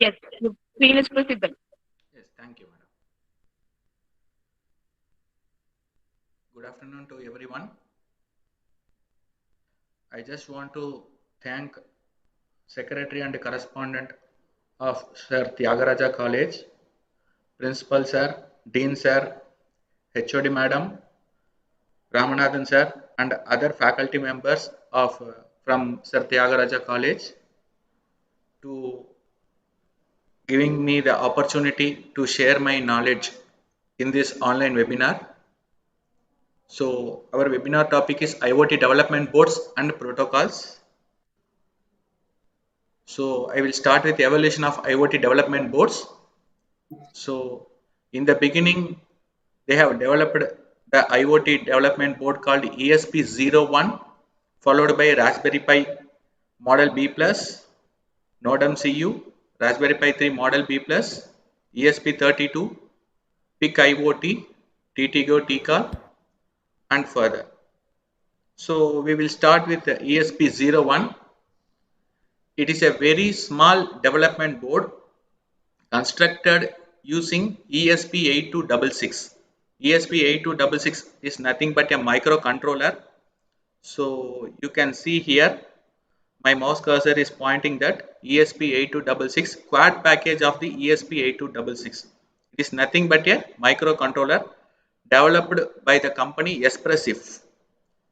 Yes, you please proceed. Yes, thank you, madam. Good afternoon to everyone. I just want to thank Secretary and Correspondent of Sir Tyagaraja College, Principal Sir, Dean Sir, HOD Madam, Ramanathan Sir, and other faculty members of from Sir Tyagaraja College to giving me the opportunity to share my knowledge in this online webinar. So our webinar topic is IoT development boards and protocols. So I will start with the evolution of IoT development boards. So in the beginning, they have developed the IoT development board called ESP01, followed by Raspberry Pi Model B Plus, Node MCU, Raspberry Pi 3 Model B Plus, ESP32, PIC IoT, TTGO TCAL, and further. So we will start with the ESP01. It is a very small development board constructed using ESP8266. ESP8266 is nothing but a microcontroller. So you can see here my mouse cursor is pointing that ESP8266 quad package of the ESP8266. It is nothing but a microcontroller developed by the company Espressif.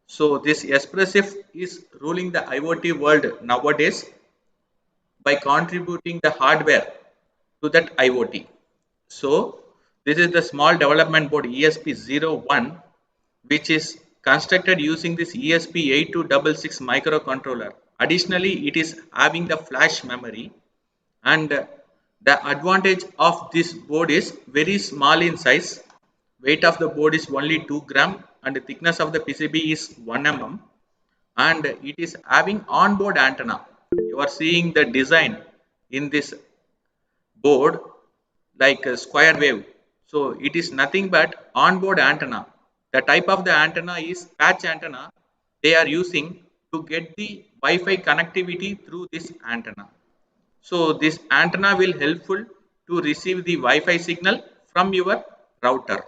So this Espressif is ruling the IoT world nowadays by contributing the hardware to that IoT. So this is the small development board ESP01, which is constructed using this ESP8266 microcontroller. Additionally, it is having the flash memory, and the advantage of this board is very small in size. Weight of the board is only 2 gram and the thickness of the PCB is 1 mm, and it is having onboard antenna. You are seeing the design in this board like a square wave. So it is nothing but onboard antenna. The type of the antenna is patch antenna. They are using to get the Wi-Fi connectivity through this antenna. So this antenna will helpful to receive the Wi-Fi signal from your router.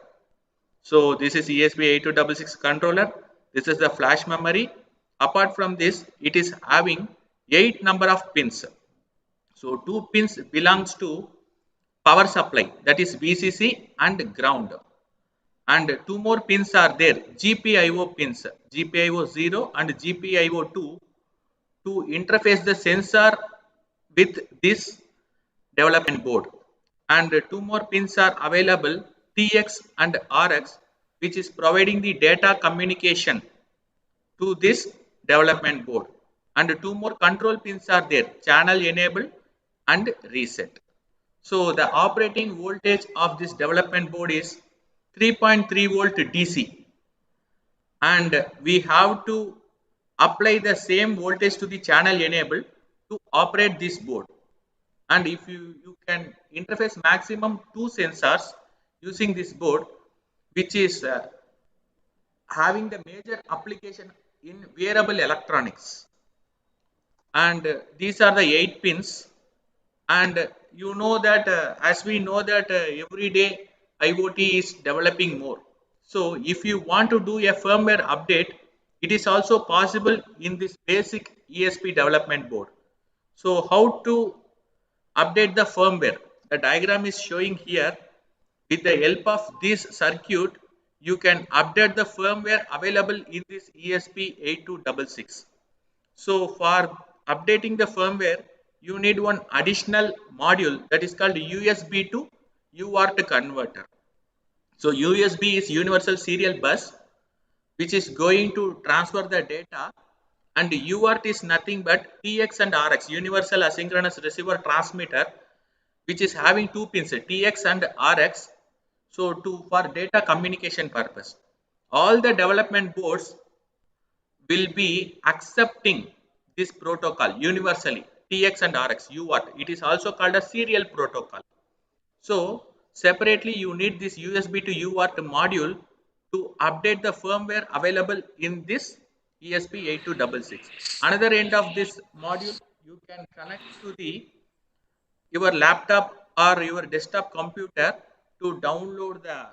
So this is ESP8266 controller. This is the flash memory. Apart from this, it is having 8 number of pins. So two pins belongs to power supply, that is VCC and ground, and two more pins are there, GPIO pins, GPIO 0 and GPIO 2, to interface the sensor with this development board, and two more pins are available, TX and RX, which is providing the data communication to this development board, and two more control pins are there, channel enable and reset. So the operating voltage of this development board is 3.3 volt DC, and we have to apply the same voltage to the channel enable to operate this board. And if you can interface maximum two sensors using this board, which is having the major application in wearable electronics. And these are the 8 pins, and you know that as we know that every day IoT is developing more. So if you want to do a firmware update, it is also possible in this basic ESP development board. So how to update the firmware? The diagram is showing here. With the help of this circuit, you can update the firmware available in this ESP8266. So for updating the firmware, you need one additional module that is called USB to UART converter. So USB is universal serial bus, which is going to transfer the data, and UART is nothing but TX and RX, universal asynchronous receiver transmitter, which is having two pins, TX and RX. So to for data communication purpose, all the development boards will be accepting this protocol universally, TX and RX, UART. It is also called a serial protocol. So separately you need this USB to UART module to update the firmware available in this ESP8266. Another end of this module, you can connect to the your laptop or your desktop computer to download the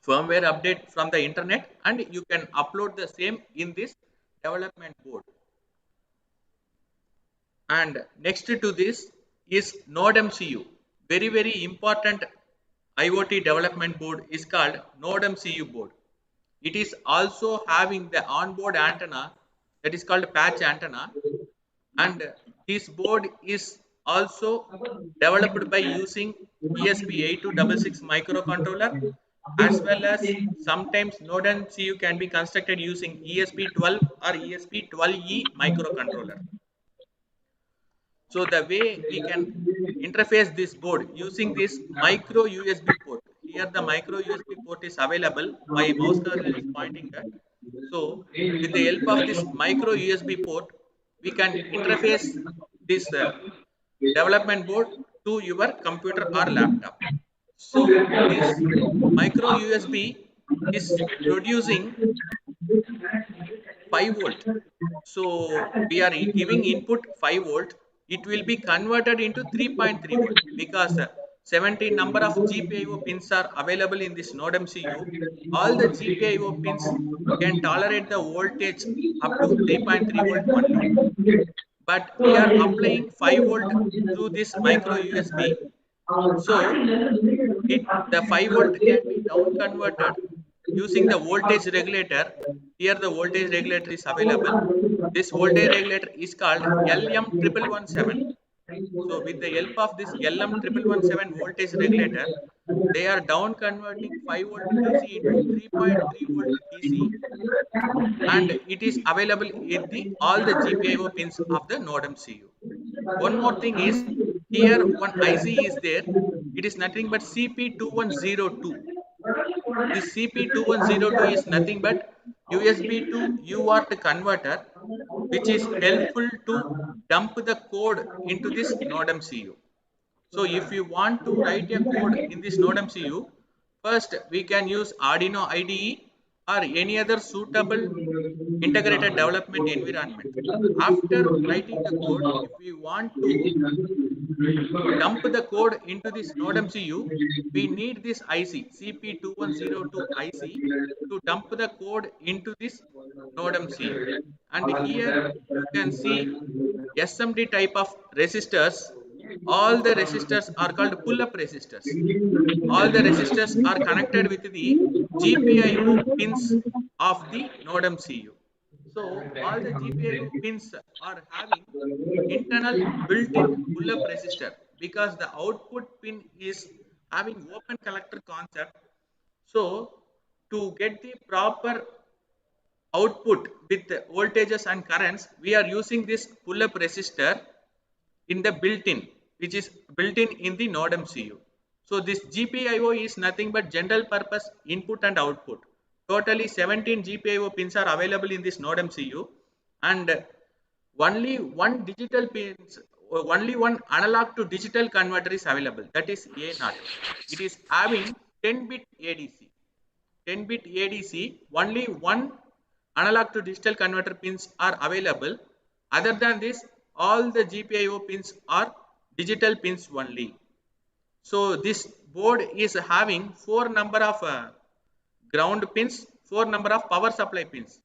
firmware update from the internet, and you can upload the same in this development board. And next to this is NodeMCU. Very important IoT development board is called NodeMCU board. It is also having the onboard antenna that is called patch antenna, and this board is also developed by using ESP8266 microcontroller, as well as sometimes NodeMCU can be constructed using ESP12 or ESP12E microcontroller. So the way we can interface this board using this micro USB port. Here the micro USB port is available. My mouse cursor is pointing that. So with the help of this micro USB port, we can interface this development board to your computer or laptop. So this micro USB is producing 5 volt. So we are giving input 5 volt. It will be converted into 3.3 volt because 17 number of GPIO pins are available in this node MCU. All the GPIO pins can tolerate the voltage up to 3.3 volt only. But we are applying 5 volt through this micro USB. So the 5 volt can be down converted using the voltage regulator. Here the voltage regulator is available. This voltage regulator is called LM1117. So with the help of this LM1117 voltage regulator, they are down converting 5 volt DC into 3.3 volt DC, and it is available in the all the GPIO pins of the node MCU. One more thing is, here one IC is there. It is nothing but CP2102. This CP2102 is nothing but USB to UART converter, which is helpful to dump the code into this node MCU. So if you want to write a code in this node MCU, first we can use Arduino IDE or any other suitable integrated development environment. After writing the code, if we want to dump the code into this node MCU, we need this IC CP2102 IC to dump the code into this node MCU. And here you can see SMD type of resistors. All the resistors are called pull-up resistors. All the resistors are connected with the GPIO pins of the node MCU. So all the GPIO pins are having internal built-in pull-up resistor because the output pin is having open collector concept. So to get the proper output with voltages and currents, we are using this pull-up resistor in the built-in, which is built-in in the node MCU. So this GPIO is nothing but general purpose input and output. Totally 17 GPIO pins are available in this node MCU, and only one digital pins, only one analog to digital converter is available. That is A0. It is having 10-bit ADC. 10-bit ADC, only one analog to digital converter pins are available. Other than this, all the GPIO pins are digital pins only. So this board is having 4 number of ground pins, 4 number of power supply pins.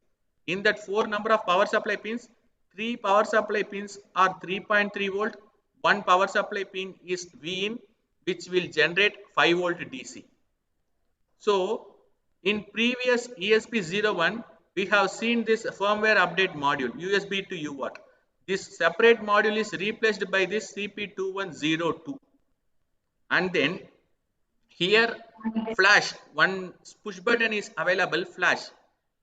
In that 4 number of power supply pins, 3 power supply pins are 3.3 volt, 1 power supply pin is Vin, which will generate 5 volt DC. So in previous ESP01, we have seen this firmware update module, USB to UART. This separate module is replaced by this CP2102. And then here flash, one push button is available, flash.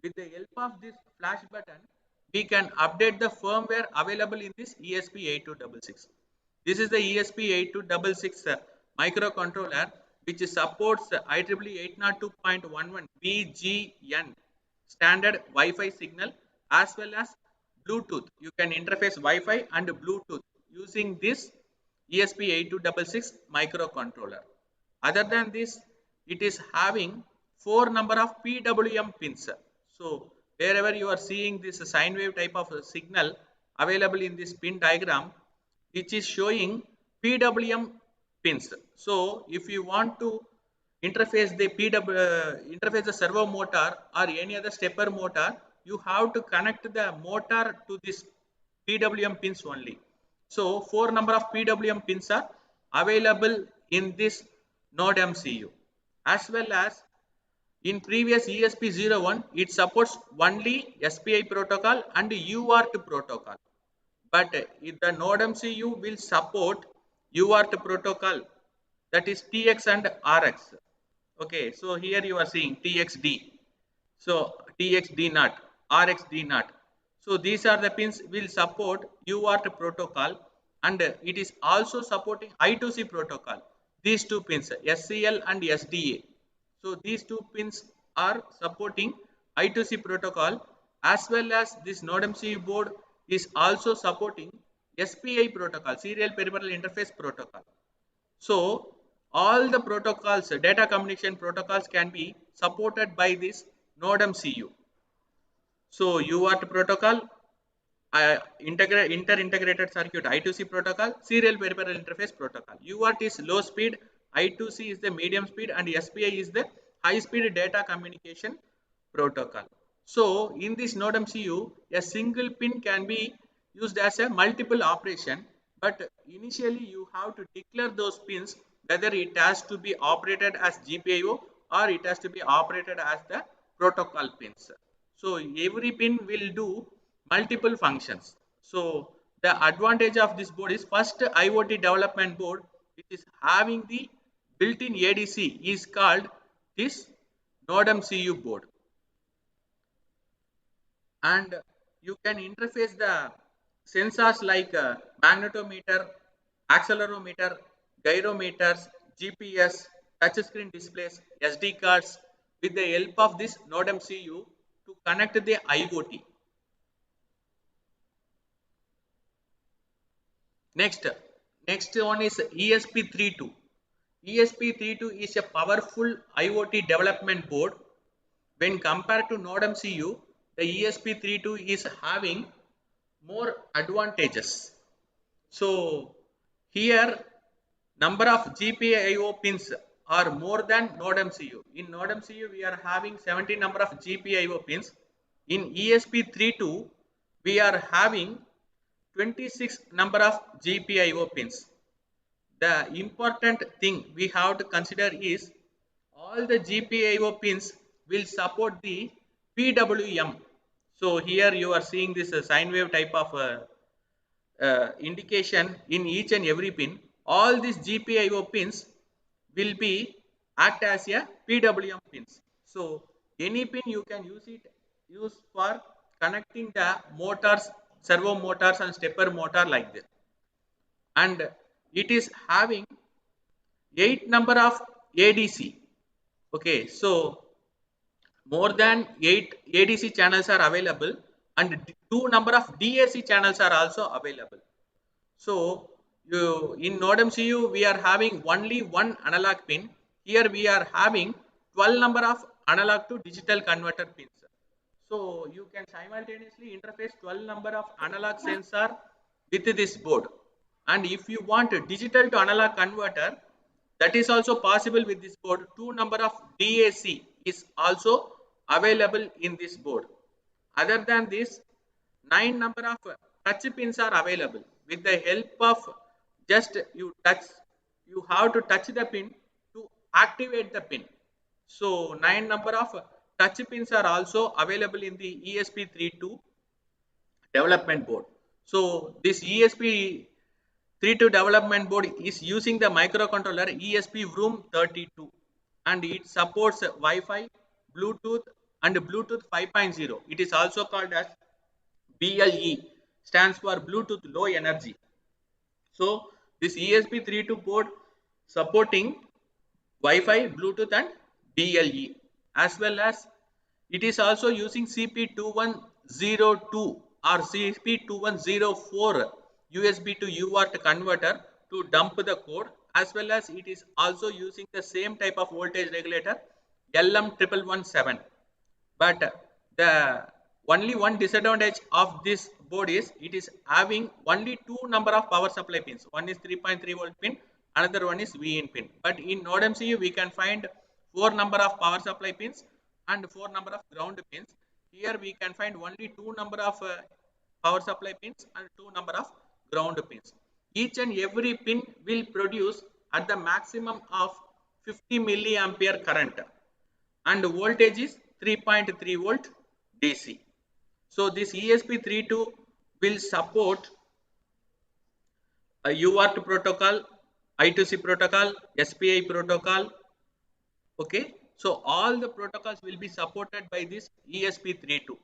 With the help of this flash button, we can update the firmware available in this ESP8266. This is the ESP8266 microcontroller, which supports IEEE 802.11 BGN standard Wi-Fi signal as well as Bluetooth. You can interface Wi-Fi and Bluetooth using this ESP8266 microcontroller. Other than this, it is having 4 number of PWM pins. So wherever you are seeing this sine wave type of signal available in this pin diagram, which is showing PWM pins. So if you want to interface the interface the servo motor or any other stepper motor, you have to connect the motor to this PWM pins only. So 4 number of PWM pins are available in this node MCU. As well as in previous ESP01, it supports only SPI protocol and UART protocol. But if the node MCU will support UART protocol, that is TX and RX. Okay, so here you are seeing TXD. So TXD NOT, RXD NOT. So these are the pins will support UART protocol, and it is also supporting I2C protocol. These two pins, SCL and SDA. So these two pins are supporting I2C protocol, as well as this node MCU board is also supporting SPI protocol, serial peripheral interface protocol. So all the protocols, data communication protocols can be supported by this node MCU. So UART protocol, inter-integrated circuit I2C protocol, serial peripheral interface protocol. UART is low speed, I2C is the medium speed, and SPI is the high speed data communication protocol. So in this node MCU, a single pin can be used as a multiple operation, but initially you have to declare those pins whether it has to be operated as GPIO or it has to be operated as the protocol pins. So every pin will do multiple functions. So the advantage of this board is, first IoT development board which is having the built-in ADC is called this node MCU board, and you can interface the sensors like magnetometer, accelerometer, gyrometers, GPS, touchscreen displays, SD cards with the help of this node MCU to connect the IoT. Next, next one is ESP32. ESP32 is a powerful IoT development board. When compared to node MCU, the ESP32 is having more advantages. So here number of GPIO pins are more than node MCU. In node MCU we are having 70 number of GPIO pins. In ESP32 we are having 26 number of GPIO pins. The important thing we have to consider is all the GPIO pins will support the PWM. So here you are seeing this sine wave type of indication in each and every pin. All these GPIO pins will be act as a PWM pins. So any pin you can use for connecting the motors, servo motors and stepper motor like this. And it is having 8 number of ADC. Okay, so more than 8 ADC channels are available, and 2 number of DAC channels are also available. So in node MCU we are having only one analog pin. Here we are having 12 number of analog to digital converter pins. So you can simultaneously interface 12 number of analog sensor with this board. And if you want a digital to analog converter, that is also possible with this board. 2 number of DAC is also available in this board. Other than this, 9 number of touch pins are available. With the help of just you have to touch the pin to activate the pin. So 9 number of touch pins are also available in the ESP32 development board. So this ESP32 development board is using the microcontroller ESP Vroom32, and it supports Wi-Fi, Bluetooth and Bluetooth 5.0. It is also called as BLE, stands for Bluetooth Low Energy. So this ESP32 board supporting Wi-Fi, Bluetooth and BLE, as well as it is also using CP2102 or CP2104 USB to UART converter to dump the code, as well as it is also using the same type of voltage regulator LM1117. But the Only one disadvantage of this board is it is having only two number of power supply pins. One is 3.3 volt pin, another one is V in pin. But in Node MCU, we can find four number of power supply pins and four number of ground pins. Here we can find only two number of power supply pins and two number of ground pins. Each and every pin will produce at the maximum of 50 milliampere current, and voltage is 3.3 volt DC. So this ESP32 will support a UART protocol, I2C protocol, SPI protocol. Okay, so all the protocols will be supported by this ESP32.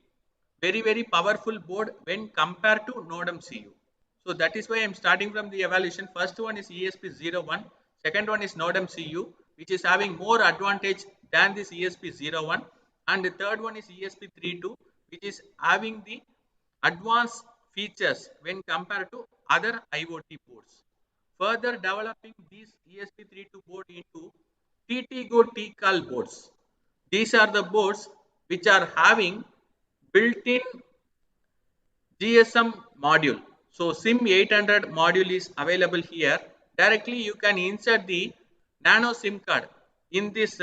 Very powerful board when compared to Node MCU. So that is why I am starting from the evaluation. First one is ESP01, second one is Node MCU, which is having more advantage than this ESP01, and the third one is ESP32, which is having the advanced features when compared to other IoT boards. Further developing this ESP32 board into TTGO TCAL boards. These are the boards which are having built-in GSM module. So SIM 800 module is available here. Directly you can insert the nano SIM card in this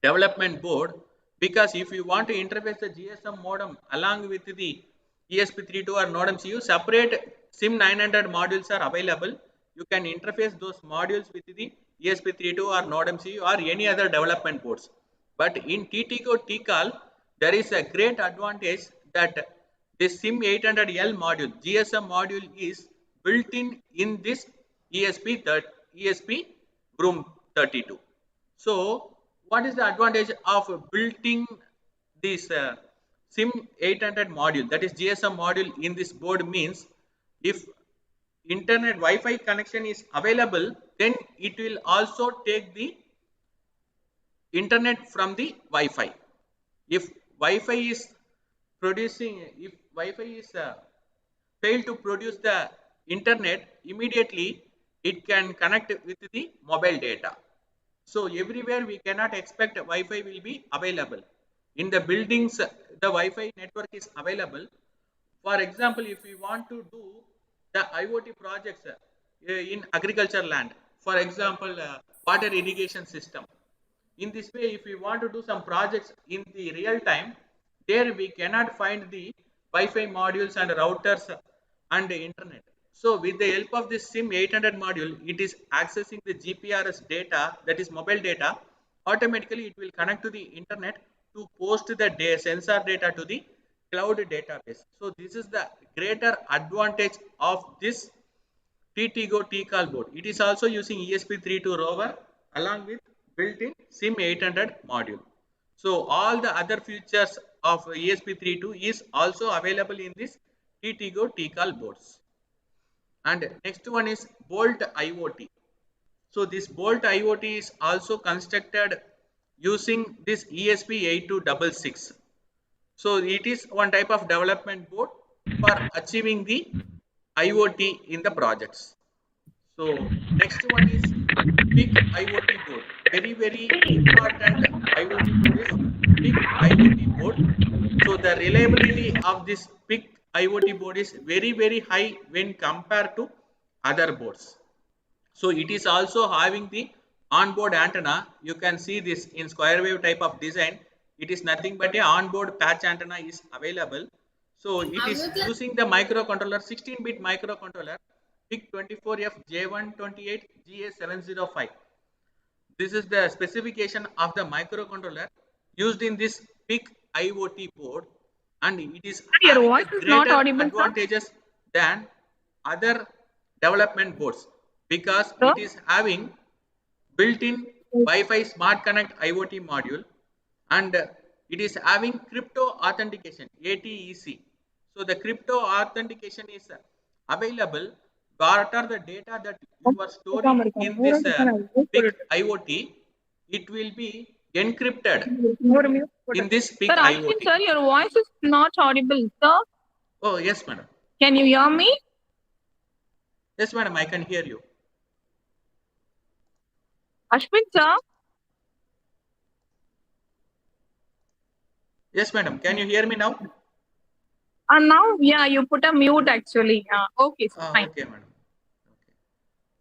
development board, because if you want to interface the GSM modem along with the ESP32 or Node MCU, separate SIM 900 modules are available. You can interface those modules with the ESP32 or Node MCU or any other development boards. But in TTGO TCAL, there is a great advantage that this SIM 800L module, GSM module, is built in this ESP Room 32. So what is the advantage of building this SIM 800 module, that is GSM module, in this board means if internet Wi-Fi connection is available, then it will also take the internet from the Wi-Fi. If Wi-Fi is fail to produce the internet, immediately it can connect with the mobile data. So everywhere we cannot expect Wi-Fi will be available. In the buildings, the Wi-Fi network is available. For example, if we want to do the IoT projects in agriculture land, for example, water irrigation system. In this way, if we want to do some projects in the real time, there we cannot find the Wi-Fi modules and routers and the internet. So with the help of this SIM 800 module, it is accessing the GPRS data, that is mobile data. Automatically, it will connect to the internet to post the sensor data to the cloud database. So this is the greater advantage of this TTGO TCAL board. It is also using ESP32 rover along with built-in SIM 800 module. So all the other features of ESP32 is also available in this TTGO TCAL boards. And next one is Bolt IoT. So this Bolt IoT is also constructed using this ESP8266. So it is one type of development board for achieving the IoT in the projects. So next one is PIC IoT board. Very important IoT board is PIC IoT board. So the reliability of this PIC IoT board is very high when compared to other boards. So it is also having the onboard antenna. You can see this in square wave type of design. It is nothing but a onboard patch antenna is available. So it is using the microcontroller, 16-bit microcontroller, PIC24FJ128GA705. This is the specification of the microcontroller used in this PIC IoT board, and it is Your having voice is not greater audible, sir. advantages than other development boards, because Sir? it is having built-in Wi-Fi Smart Connect IoT module, and it is having crypto authentication, ATEC. So the crypto authentication is available. What are the data that you are storing in this PIC IoT? It will be encrypted in this PIC Sir, Ashwin, IoT. sir, your voice is not audible, sir. Oh yes, madam. Can you hear me? Yes, madam. I can hear you. Ashwin, sir? Yes, madam. Can you hear me now? And now, yeah, you put a mute actually. Okay, so fine. Okay, madam. Okay.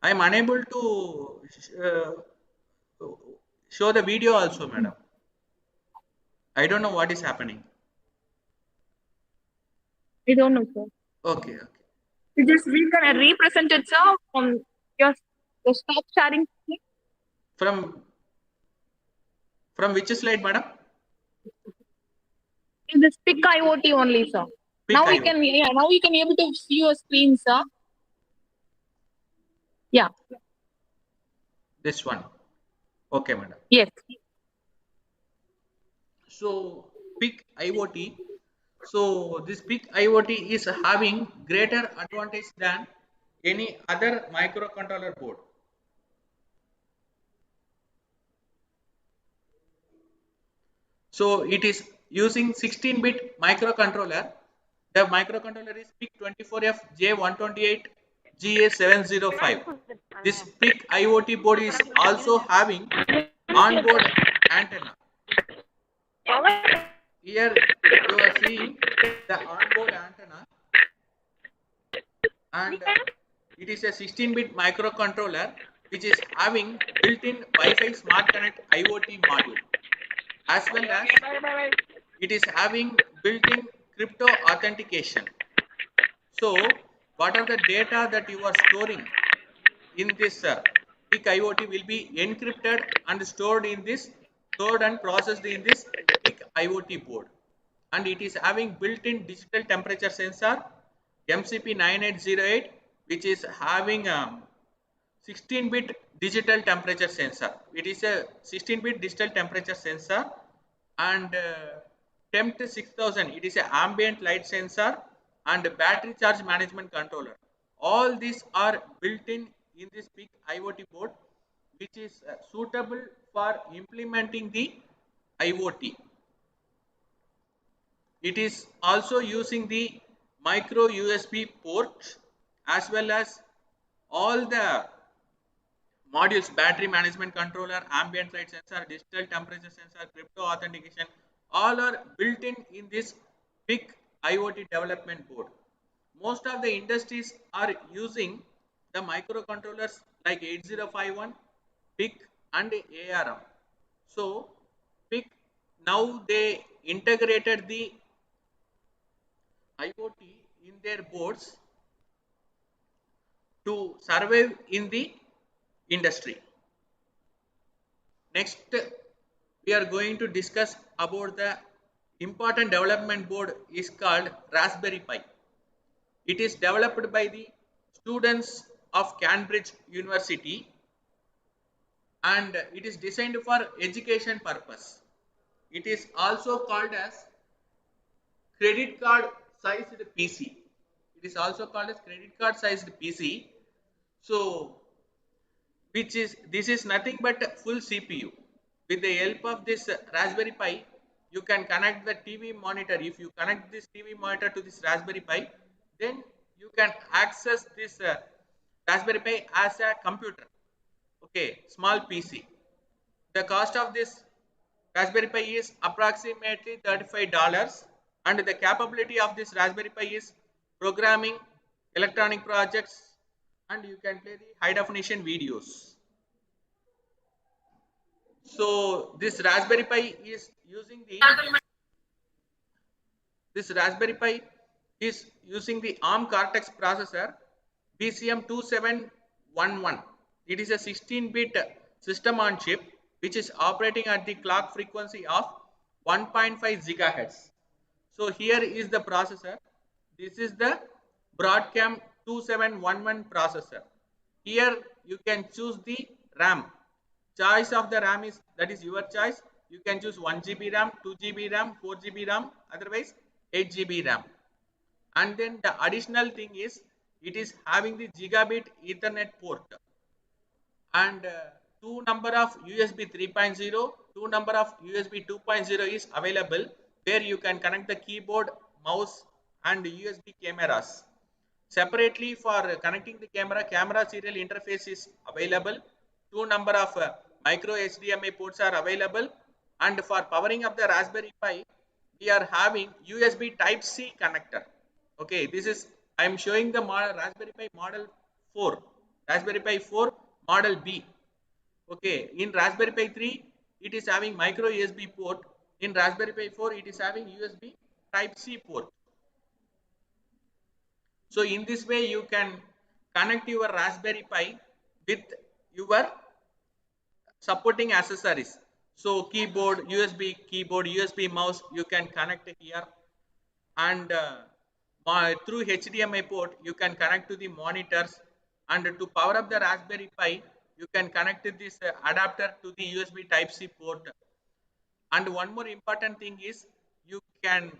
I am unable to show the video also, madam. I don't know what is happening. I don't know, sir. Okay, okay. You just represent it, sir, from your the stop sharing. From which slide, madam? In this pick IoT only, sir. Pick Now we IoT. can, yeah, now we can able to see your screen, sir. Yeah. This one. Okay, madam. Yes. So pick IoT. So this pick IoT is having greater advantage than any other microcontroller board. So it is using 16-bit microcontroller. The microcontroller is PIC24FJ128GA705. This PIC IoT board is also having onboard antenna. Here you are seeing the onboard antenna, and it is a 16-bit microcontroller which is having built-in Wi-Fi Smart Connect IoT module, as well as it is having built-in crypto authentication. So what are the data that you are storing in this PIC IoT will be encrypted and stored and processed in this PIC IoT board, and it is having built-in digital temperature sensor MCP9808, which is having 16-bit digital temperature sensor. It is a 16-bit digital temperature sensor, and temp 6000, it is an ambient light sensor, and battery charge management controller. All these are built in this big IoT board, which is suitable for implementing the IoT. It is also using the micro USB port, as well as all the modules: battery management controller, ambient light sensor, digital temperature sensor, crypto authentication. All are built in this big IoT development board. Most of the industries are using the microcontrollers like 8051, PIC, and ARM. So PIC, now they integrated the IoT in their boards to survive in the industry. Next, we are going to discuss about the important development board is called Raspberry Pi. It is developed by the students of Cambridge University, and it is designed for education purpose. It is also called as credit card sized PC. It is also called as credit card sized PC. So which is this is nothing but a full CPU. With the help of this Raspberry Pi, you can connect the TV monitor. If you connect this TV monitor to this Raspberry Pi, then you can access this Raspberry Pi as a computer. Okay, small PC. The cost of this Raspberry Pi is approximately $35, and the capability of this Raspberry Pi is programming, electronic projects, and you can play the high definition videos. So this Raspberry Pi is using the ARM Cortex processor BCM2711. It is a 16-bit system on chip which is operating at the clock frequency of 1.5 gigahertz. So here is the processor. This is the Broadcom 2711 processor. Here you can choose the RAM. Choice of the RAM is, that is your choice. You can choose 1 GB RAM, 2 GB RAM, 4 GB RAM, otherwise 8 GB RAM. And then the additional thing is, it is having the gigabit Ethernet port, and two number of USB 3.0, two number of USB 2.0 is available, where you can connect the keyboard, mouse, and USB cameras. Separately for connecting the camera serial interface is available. Two number of micro HDMI ports are available, and for powering up the Raspberry Pi, we are having USB Type C connector. Okay, this is I am showing the model Raspberry Pi model 4, Raspberry Pi 4 model B. Okay, in Raspberry Pi 3 it is having micro USB port. In Raspberry Pi 4 it is having USB Type C port. So in this way you can connect your Raspberry Pi with your supporting accessories. So keyboard, USB mouse you can connect here, and through HDMI port you can connect to the monitors, and to power up the Raspberry Pi you can connect this adapter to the USB Type C port. And one more important thing is you can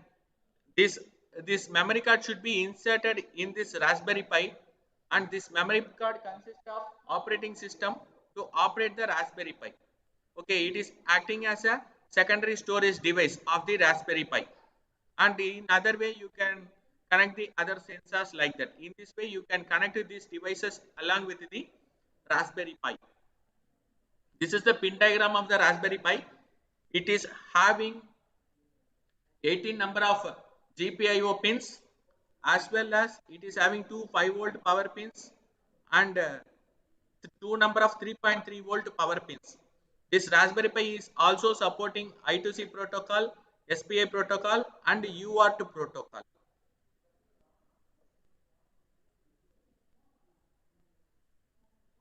this this memory card should be inserted in this Raspberry Pi, and this memory card consists of operating system to operate the Raspberry Pi. Okay, it is acting as a secondary storage device of the Raspberry Pi, and in other way you can connect the other sensors like that. In this way you can connect these devices along with the Raspberry Pi. This is the pin diagram of the Raspberry Pi. It is having 18 number of GPIO pins, as well as it is having two 5-volt power pins, and two number of 3.3-volt power pins. This Raspberry Pi is also supporting I2C protocol, SPI protocol, and UART protocol.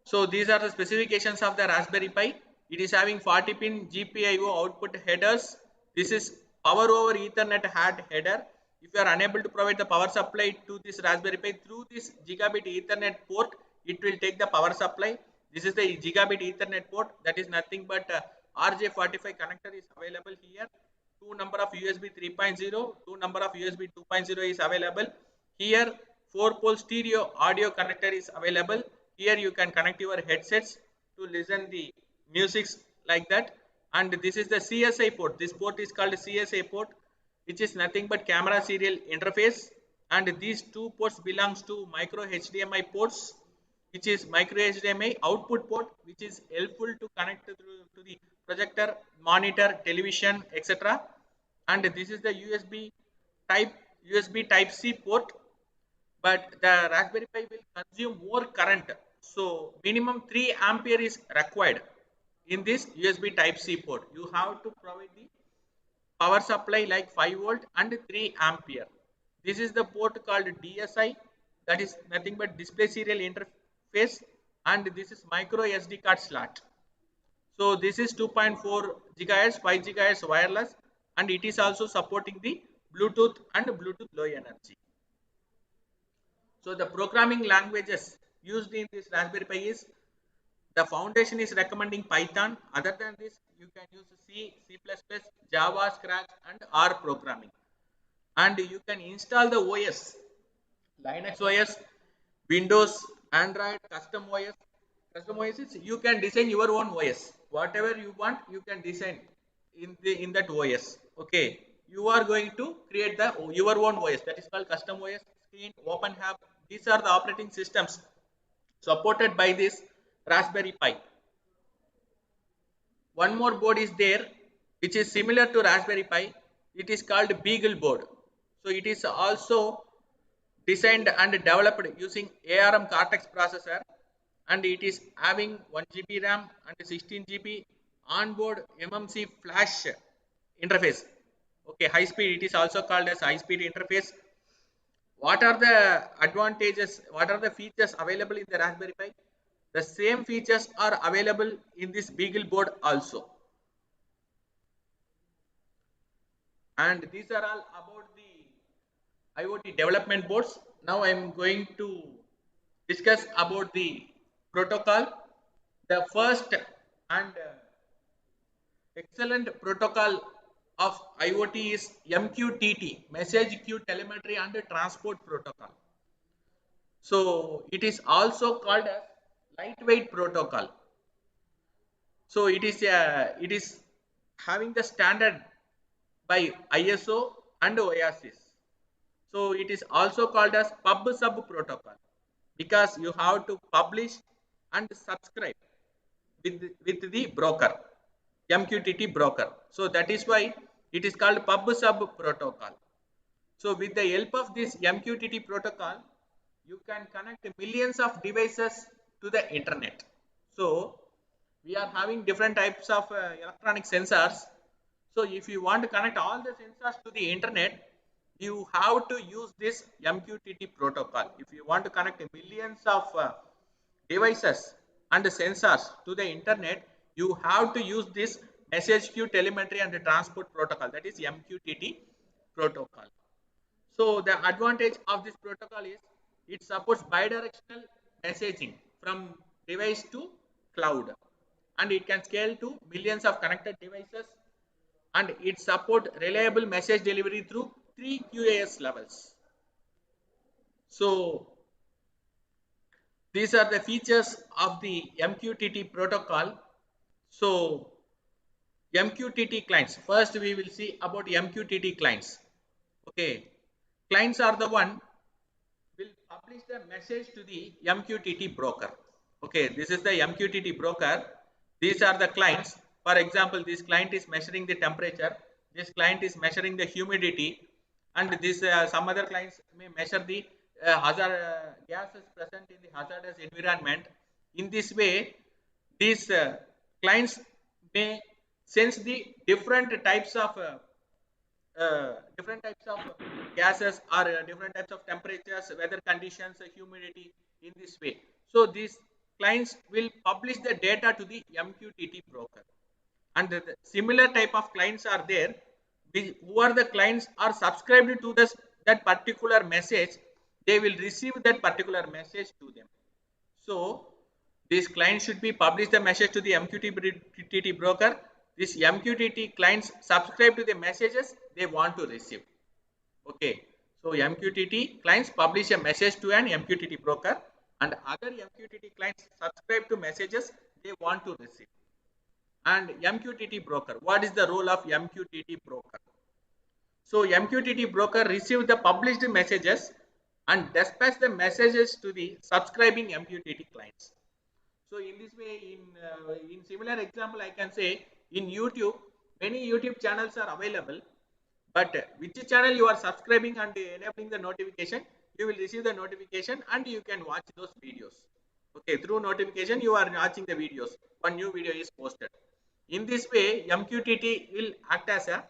So these are the specifications of the Raspberry Pi. It is having 40 pin GPIO output headers. This is power over Ethernet HAT header. If you are unable to provide the power supply to this Raspberry Pi through this gigabit Ethernet port, it will take the power supply. This is the gigabit Ethernet port. That is nothing but RJ45 connector is available here. Two number of USB 3.0, two number of USB 2.0 is available. Here 4-pole stereo audio connector is available. Here you can connect your headsets to listen the music like that. And this is the CSI port. This port is called CSI port, which is nothing but camera serial interface. And these two ports belongs to micro HDMI ports, which is micro HDMI output port, which is helpful to connect to the projector, monitor, television, etc. And this is the USB Type C port, but the Raspberry Pi will consume more current. So minimum 3 ampere is required in this USB Type C port. You have to provide the power supply like 5-volt and 3 ampere. This is the port called DSI, that is nothing but display serial interface, and this is micro SD card slot. So this is 2.4 gigahertz, 5 gigahertz wireless, and it is also supporting the Bluetooth and Bluetooth low energy. So the programming languages used in this Raspberry Pi is, the foundation is recommending Python. Other than this, you can use C, C++, Java, Scratch, and R programming. And you can install the OS, Linux OS, Windows, Android, custom OS. Custom OS is you can design your own OS. Whatever you want, you can design in that OS. Okay, you are going to create the your own OS. That is called custom OS. Screen, OpenHub. These are the operating systems supported by this Raspberry Pi. One more board is there, which is similar to Raspberry Pi. It is called Beagle board. So it is also designed and developed using ARM Cortex processor, and it is having 1 GB RAM and 16 GB onboard MMC flash interface. Okay, high speed, it is also called as high speed interface. What are the advantages, what are the features available in the Raspberry Pi? The same features are available in this Beagle board also. And these are all about the IoT development boards. Now I am going to discuss about the protocol. The first and excellent protocol of IoT is MQTT, Message Queue Telemetry and Transport Protocol. So it is also called as lightweight protocol. So it is having the standard by ISO and OASIS. So it is also called as pub sub protocol, because you have to publish and subscribe with the broker, MQTT broker. So that is why It is called pub sub protocol. So with the help of this MQTT protocol, you can connect millions of devices to the internet. So we are having different types of electronic sensors. So if you want to connect all the sensors to the internet, you have to use this MQTT protocol. If you want to connect millions of devices and sensors to the internet, you have to use this message queue telemetry and transport protocol, that is MQTT protocol. So the advantage of this protocol is it supports bidirectional messaging from device to cloud, and it can scale to millions of connected devices, and it support reliable message delivery through 3 QoS levels. So these are the features of the MQTT protocol. So MQTT clients. First, we will see about MQTT clients. Okay, clients are the one will publish the message to the MQTT broker. Okay, this is the MQTT broker. These are the clients. For example, this client is measuring the temperature. This client is measuring the humidity, and this some other clients may measure the hazard gases present in the hazardous environment. In this way, these clients may sense the different types of gases or different types of temperatures, weather conditions, humidity in this way. So these clients will publish the data to the MQTT broker, and the similar type of clients are there. Who are the clients are subscribed to this that particular message, they will receive that particular message to them. So this client should be publish the message to the MQTT broker. This MQTT clients subscribe to the messages they want to receive. Okay. So MQTT clients publish a message to an MQTT broker, and other MQTT clients subscribe to messages they want to receive. And MQTT broker. What is the role of MQTT broker? So MQTT broker receive the published messages and dispatch the messages to the subscribing MQTT clients. So in this way, in similar example, I can say in YouTube, many YouTube channels are available, but which channel you are subscribing and enabling the notification, you will receive the notification and you can watch those videos. Okay, through notification, you are watching the videos. One new video is posted. In this way, MQTT will act as a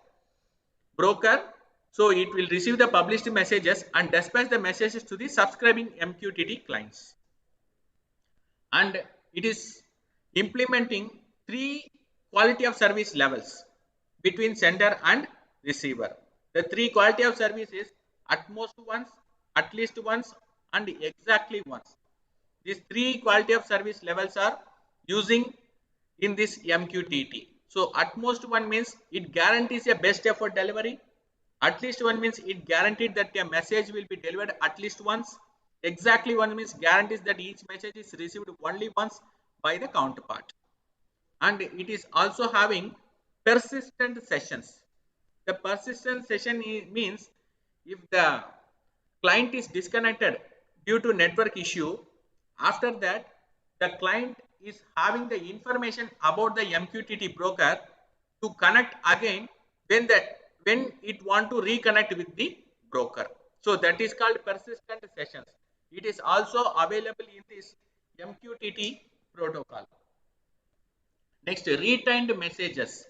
broker. So it will receive the published messages and dispatch the messages to the subscribing MQTT clients. And it is implementing 3 quality of service levels between sender and receiver. The 3 quality of service is at most once, at least once, and exactly once. These 3 quality of service levels are using in this MQTT. So at most one means it guarantees a best effort delivery. At least one means it guaranteed that a message will be delivered at least once. Exactly one means guarantees that each message is received only once by the counterpart. And it is also having persistent sessions. The persistent session means if the client is disconnected due to network issue, after that the client is having the information about the MQTT broker to connect again when it want to reconnect with the broker. So that is called persistent sessions. It is also available in this MQTT protocol. Next, retained messages.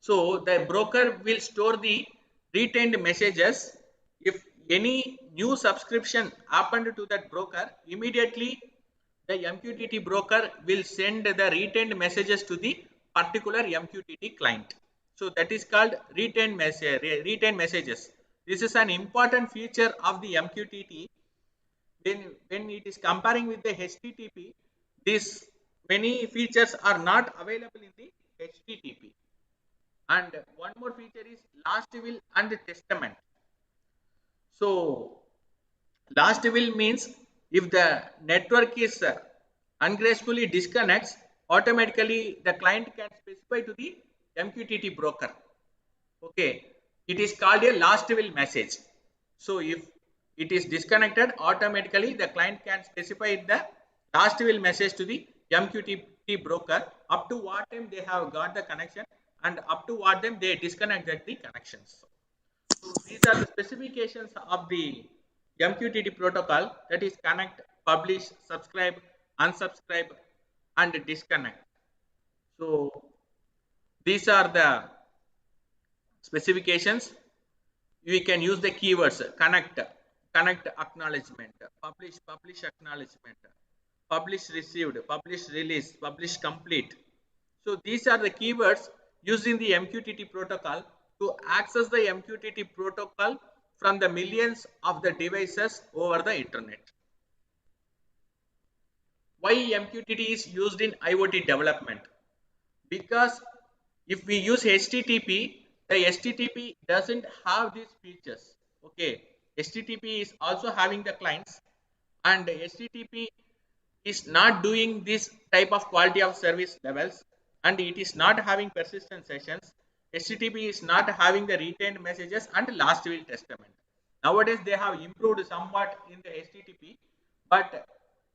So the broker will store the retained messages. If any new subscription happened to that broker, immediately the MQTT broker will send the retained messages to the particular MQTT client. So that is called retained messages. This is an important feature of the MQTT. When it is comparing with the HTTP, these many features are not available in the HTTP. And one more feature is last will and testament. So last will means if the network is ungracefully disconnects, automatically the client can specify to the MQTT broker. Okay, it is called a last will message. So if it is disconnected, automatically the client can specify the last will message to the MQTT broker up to what time they have got the connection, and up to what them they disconnect the connections. So these are the specifications of the MQTT protocol, that is connect, publish, subscribe, unsubscribe, and disconnect. So these are the specifications. We can use the keywords connect, connect acknowledgement, publish acknowledgement, publish received, publish release, publish complete. So these are the keywords using the MQTT protocol to access the MQTT protocol from the millions of the devices over the internet. Why MQTT is used in IoT development? Because if we use HTTP, the HTTP doesn't have these features. Okay, HTTP is also having the clients, and HTTP is not doing this type of quality of service levels, and it is not having persistent sessions. HTTP is not having the retained messages and last will testament. Nowadays they have improved somewhat in the HTTP, but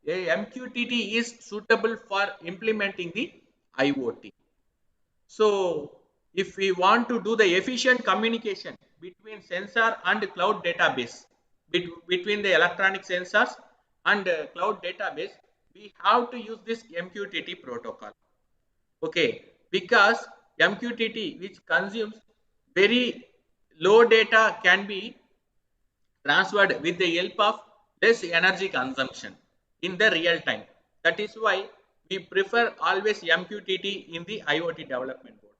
a MQTT is suitable for implementing the IoT. So if we want to do the efficient communication between sensor and cloud database, between the electronic sensors and cloud database, we have to use this MQTT protocol. Okay, because MQTT, which consumes very low data, can be transferred with the help of less energy consumption in the real time. That is why we prefer always MQTT in the IoT development board.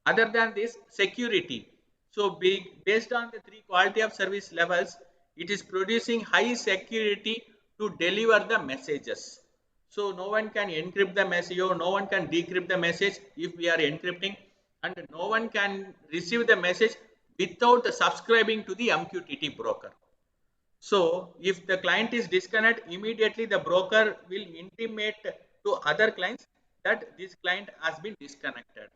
Other than this, security. So based on the three quality of service levels, it is producing high security to deliver the messages. So no one can encrypt the message or no one can decrypt the message if we are encrypting, and no one can receive the message without subscribing to the MQTT broker. So if the client is disconnected, immediately the broker will intimate to other clients that this client has been disconnected.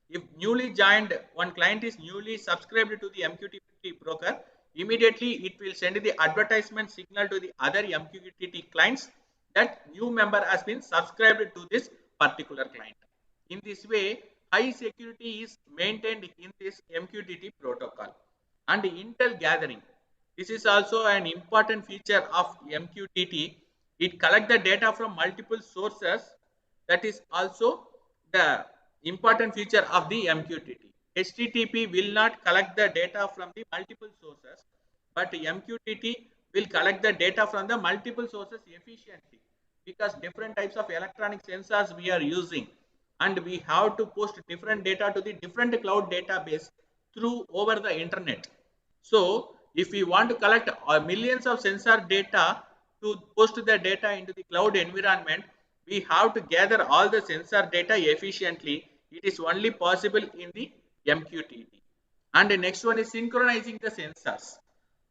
If newly joined, one client is newly subscribed to the MQTT broker, immediately it will send the advertisement signal to the other MQTT clients that new member has been subscribed to this particular client. In this way, high security is maintained in this MQTT protocol. And intel gathering, this is also an important feature of MQTT. It collects the data from multiple sources. That is also the important feature of the MQTT. HTTP will not collect the data from the multiple sources, but MQTT will collect the data from the multiple sources efficiently, because different types of electronic sensors we are using, and we have to post different data to the different cloud database through over the internet. So if we want to collect millions of sensor data to post the data into the cloud environment, we have to gather all the sensor data efficiently. It is only possible in the MQTT. And the next one is synchronizing the sensors.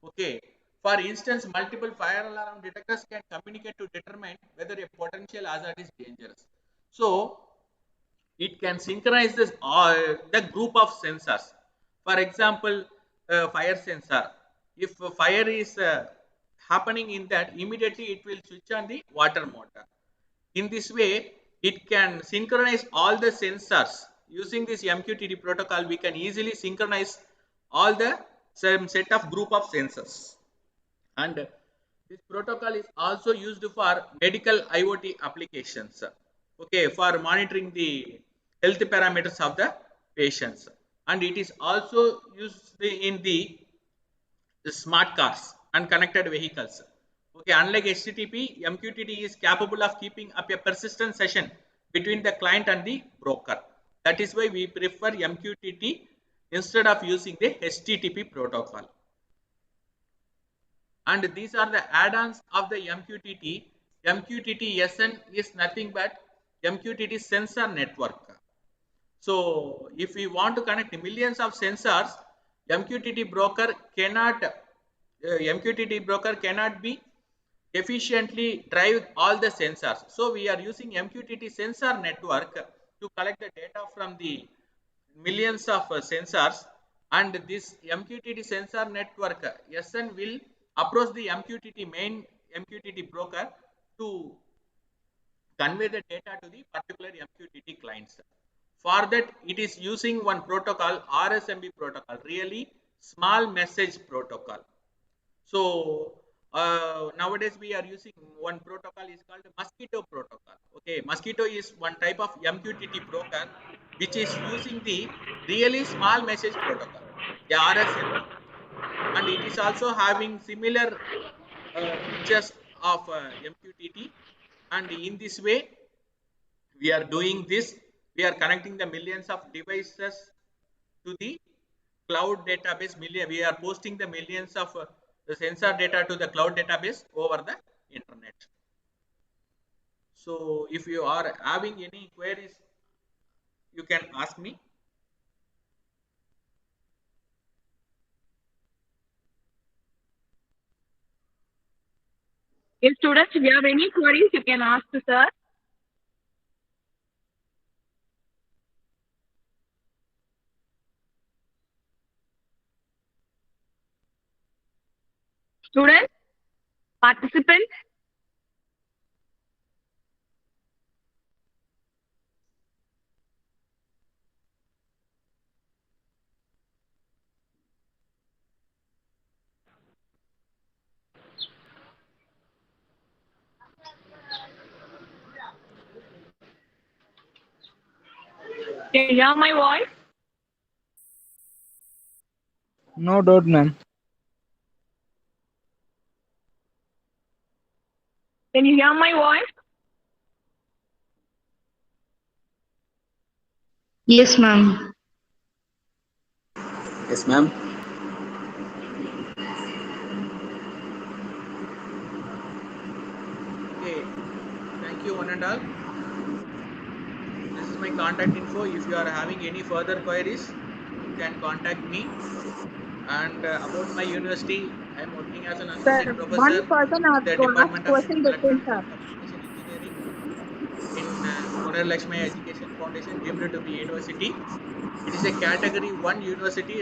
Okay. For instance, multiple fire alarm detectors can communicate to determine whether a potential hazard is dangerous. So it can synchronize this the group of sensors. For example, fire sensor. If a fire is happening in that, immediately it will switch on the water motor. In this way, it can synchronize all the sensors. Using this MQTT protocol, we can easily synchronize all the same set of group of sensors. And this protocol is also used for medical IoT applications. Okay, for monitoring the health parameters of the patients, and it is also used in the smart cars and connected vehicles. Okay, unlike HTTP, MQTT is capable of keeping up a persistent session between the client and the broker. That is why we prefer MQTT instead of using the HTTP protocol. And these are the add-ons of the MQTT. MQTT SN is nothing but MQTT sensor network. So if we want to connect millions of sensors, MQTT broker cannot be efficiently drive all the sensors. So we are using MQTT sensor network to collect the data from the millions of sensors, and this MQTT sensor network SN will approach the MQTT main MQTT broker to convey the data to the particular MQTT clients. For that, it is using one protocol, RSMB protocol, really small message protocol. So nowadays we are using one protocol is called Mosquitto protocol. Okay, Mosquitto is one type of MQTT broker which is using the really small message protocol, the RSMB, and it is also having similar features of MQTT. And in this way, we are doing this. We are connecting the millions of devices to the cloud database. We are posting the millions of the sensor data to the cloud database over the internet. So if you are having any queries, you can ask me. If students, if you have any queries, you can ask to sir. Students, participants. Can you hear my voice? No doubt, ma'am. Can you hear my voice? Yes, ma'am. Yes, ma'am. Okay, thank you one and all. This is my contact info. If you are having any further queries, you can contact me. And about my university, I am working as an associate Sir, professor one person in has the to ask Department of question between Electronics sir. and Communication Engineering in Puner Lakshmi Education Foundation, deemed to be university. It is a category 1 university